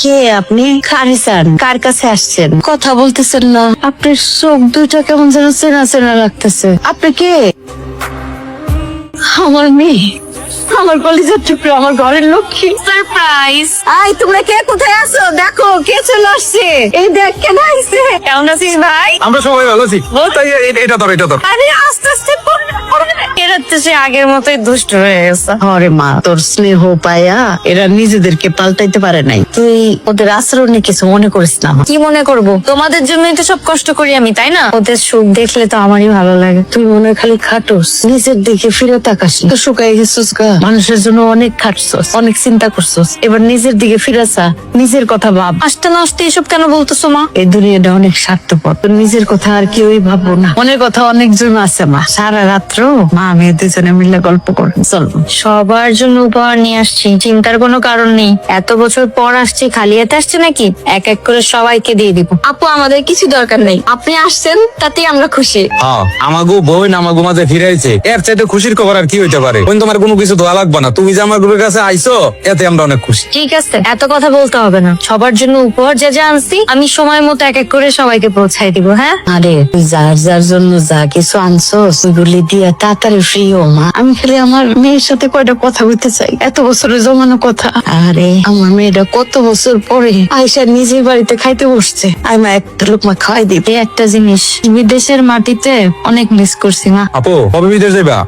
কে আপনি? কারে চান? কার কাছে আসছেন? কথা বলতেছেন না, আপনার চোখ দুইটা কেমন যেন চেনা চেনা লাগতেছে। আপনি কে? আমার মেয়ে, আমার কলেজের টুকরো, আমার ঘরের লক্ষ্মী। সারপ্রাইজ! আই তোমরা কে কোথায় আছো? দেখো কে চলে আসছে। এই দেখ কেন আইছে। কেমন আছিস ভাই? আমরা সবাই ভালো আছি। তাই এটা ধর। আরে আস্তে আস্তে এরা তো সে আগের মতোই দুষ্ট হয়ে গেছে। আরে মা, তোর স্নেহ পায়া এরা নিজেদেরকে পাল্টাইতে পারে নাই। তুই ওদের আচরণে কিছু মনে করিস না। কি মনে করব? তোমাদের জন্যই তো সব কষ্ট করি আমি, তাই না? ওদের সুখ দেখলে তো আমারই ভালো লাগে। তুই মনে হয় খালি খাটোস, নিজের দিকে ফিরে তাকাস। তো শুকাই গেছিস গা। মানুষের জন্য অনেক খাটছস, অনেক চিন্তা করছস, এবার নিজের দিকে ফিরে চা, নিজের কথা ভাব। আসতে না আসতে এসব কেন বলতেছো মা? এই দুনিয়াটা অনেক স্বার্থপর, তোর নিজের কথা আর কেউই ভাববো না। মনের কথা অনেকজন আছে মা। সারা রাত্র মা আমি দুজনে মিলে গল্প করি। চল, সবার জন্য উপহার নিয়ে আসছি, চিন্তার কোনো কারণ নেই। এত বছর পর আসছি, খালি হাতে আসছে নাকি? এক এক করে সবাইকে দিয়ে দিব। আপু আমাদের কিছু দরকার নেই, আপনি আসছেন তাতেই আমরা খুশি। হ্যাঁ, আমাগো বোন আমাগো মাঝে ফিরাইছে, এর চাইতে খুশির খবর আর কি হইতে পারে? বোন তোমার কোনো কিছু দোয়া লাগবে না, তুমি যে আমার গ্রুপের কাছে আইছো এতে আমরা অনেক খুশি। ঠিক আছে, এত কথা বলতে হবে না। সবার জন্য উপহার যা যা আনছি আমি সময় মতো এক এক করে সবাইকে পৌঁছাই দিব। হ্যাঁ, আরে তুই যার যার জন্য যা কিছু আনছস ওইগুলি দিয়া তাড়াতাড়ি ফ্রি ও মা। আমি খালি আমার মেয়ের সাথে কয়টা কথা বলতে চাই, এত বছরের জমানো কথা। আরে আমার মেয়েটা কত বছর পরে আয়সা নিজের বাড়িতে খাইতে বসছে। আমি একটা লোকমা খাওয়াই দিই। একটা জিনিস বিদেশের মাটিতে অনেক মিস করছি মা। আপু কবে বিদেশ যাইবা?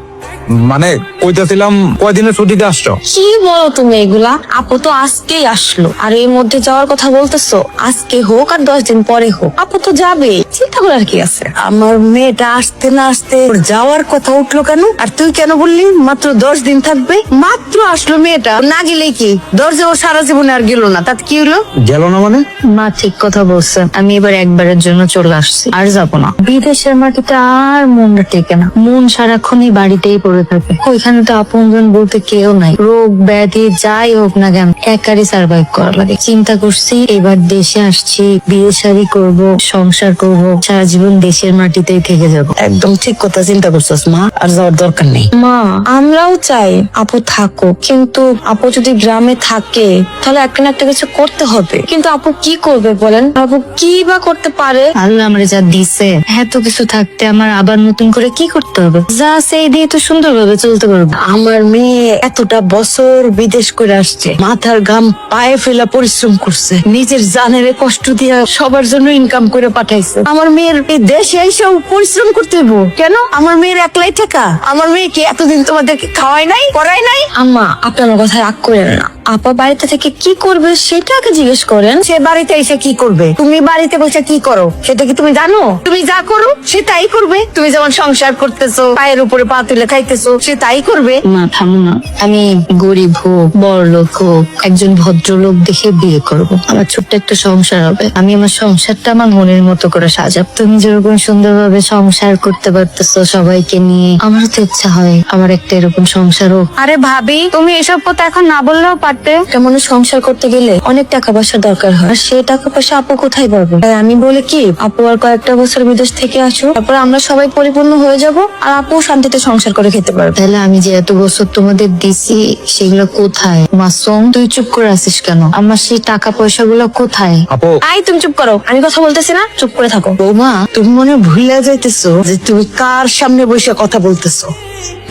মানে কইতাছিলাম কয়দিনের ছুটিতে আসছো? কি বলো তুমি এগুলা? আপু তো আজকেই আসলো, আর এর মধ্যে যাওয়ার কথা বলতেছো। আজকে হোক আর 10 দিন পরে হোক, আপু তো যাবে, চিন্তা করার কি আছে? আমার মেয়েটা আসতে না আসতে ওর যাওয়ার কথা উঠলো কেন? আর তুই কেন বললি মাত্র 10 দিন থাকবে? মাত্র আসলো মেয়েটা, না গেলে কি দরজা ও সারা জীবনে আর গেল না, তাতে কি হলো? গেল না মানে? মা ঠিক কথা বলছে, আমি এবার একবারের জন্য চলে আসছি, আর যাবো না। বিদেশের মাটিতে আর মনটা টেকে না, মন সারাক্ষণই বাড়িতেই পড়ে থাকে। ওইখানে তো আপনজন বলতে কেউ নাই, রোগ ব্যাধি যাই হোক না কেন একারই সার্ভাইভ করা লাগে। চিন্তা করছি এবার দেশে আসছি, বিয়ে শাদী করবো, সংসার করব, সারা জীবন দেশের মাটিতেই থেকে যাব। একদম ঠিক কথা চিন্তা করছিস মা, আর যাওয়ার দরকার নেই। মা আমরাও চাই আপু থাকুক, কিন্তু আপু যদি গ্রামে থাকে তাহলে একটা না একটা কিছু করতে হবে। কিন্তু আপু কি করবে বলেন? আপু কি বা করতে পারে? আল্লাহ আমার যা দিছে এত কিছু থাকতে আমার আবার নতুন করে কি করতে হবে? যা সেই দিয়ে তো সুন্দরভাবে চলতে পারবো। আমার মেয়ে এতটা বছর বিদেশ করে আসছে, মাথার ঘাম পায়ে ফেলা পরিশ্রম করছে, নিজের জানের কষ্ট দিয়ে সবার জন্য ইনকাম করে পাঠাইছে। আমার মেয়ের এই দেশে এসেও পরিশ্রম করতে হইব কেন? আমার মেয়ের একলাই টাকা? আমার মেয়ে কি এতদিন তোমাদেরকে খাওয়াই নাই, পড়াই নাই? আম্মা আপনি আমার কথা রাগ করেন না, আপা বাড়িতে থেকে কি করবে সেটা আগে জিজ্ঞেস করেন। সে বাড়িতে এসে কি করবে? তুমি বাড়িতে বসে কি করো সেটা কি তুমি জানো? তুমি যা করো সে তাই করবে। তুমি যেমন সংসার করতেছো, পায়ের উপরে পা তুলে খাইতেছো, সে তাই করবে। মা থামো না, আমি গরিব হোক বড় লোক হোক একজন ভদ্রলোক দেখে বিয়ে করব। আমার ছোট্ট একটা সংসার হবে, আমি আমার সংসারটা আমার মনের মতো করে সাজাব। তুমি যেরকম সুন্দরভাবে সংসার করতে পারতেছো সবাইকে নিয়ে, আমারও তো ইচ্ছা হয় আমার একটা এরকম সংসার হোক। আরে ভাবি, তুমি এসব কথা এখন না বললেও পারতে। কেমন সংসার করতে গেলে অনেক টাকা পয়সা দরকার হয়, আর সেই টাকা পয়সা আপু কোথায় পাবে? তাই আমি বলি কি, আপু আর কয়েকটা বছর বিদেশ থেকে আসুক, তারপর আমরা সবাই পরিপূর্ণ হয়ে যাব, আর আপু শান্তিতে সংসার করে খেতে পারবে। তাহলে আমি যে এত বছর তোমাদের দিছি সেগুলো কোথায়? মাসুম, তুই চুপ করে আছিস কেন? আমার সেই টাকা পয়সা গুলো কোথায়? আপু আই তুমি চুপ করো, আমি কথা বলতেছি না, চুপ করে থাকো। বৌমা, তুমি মনে হয় ভুলে যাইতেছো যে তুমি কার সামনে বসে কথা বলতেছো।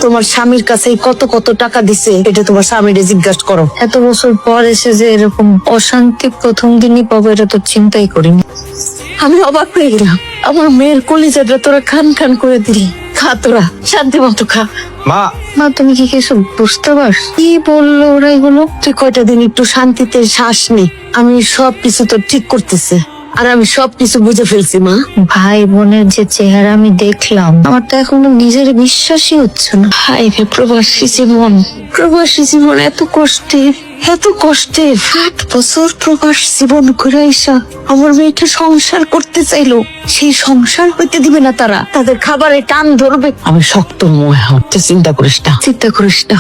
তোমার স্বামীর কাছে কত কত টাকা দিছে এটা তোমার স্বামীরে জিজ্ঞাসা করো। এত বছর পর এসে যে এরকম অশান্তি প্রথম দিনই পাবো এটা তো চিন্তাই করিনি। আমি অবাক হয়ে গেলাম, আমার মেয়ের কলিজাটা তোরা খান খান করে দিলি। খা তোরা, শান্তি মতো খা। মা মা তুমি কি কিছু বুঝতে পারছ? কি বললো ওরা এগুলো? তুই কয়টা দিন একটু শান্তিতে শ্বাস নি, আমি সবকিছু তো ঠিক করতেছে, আর আমি সবকিছু বুঝে ফেলছি মা। ভাই বোনের যে চেহারা আমি দেখলাম, আমার তো এখন নিজের বিশ্বাসই হচ্ছে না। হাই রে প্রবাসী জীবন, প্রবাসী জীবন এত কষ্টের, এত কষ্টের। 8 বছর প্রবাস জীবন করে আইসা আমার মেয়েটা সংসার করতে চাইলো, সেই সংসার হইতে দিবে না তারা, তাদের খাবারে টান ধরবে। আমি শক্ত মনে হচ্ছে, চিন্তা করিস না, চিন্তা করিস না।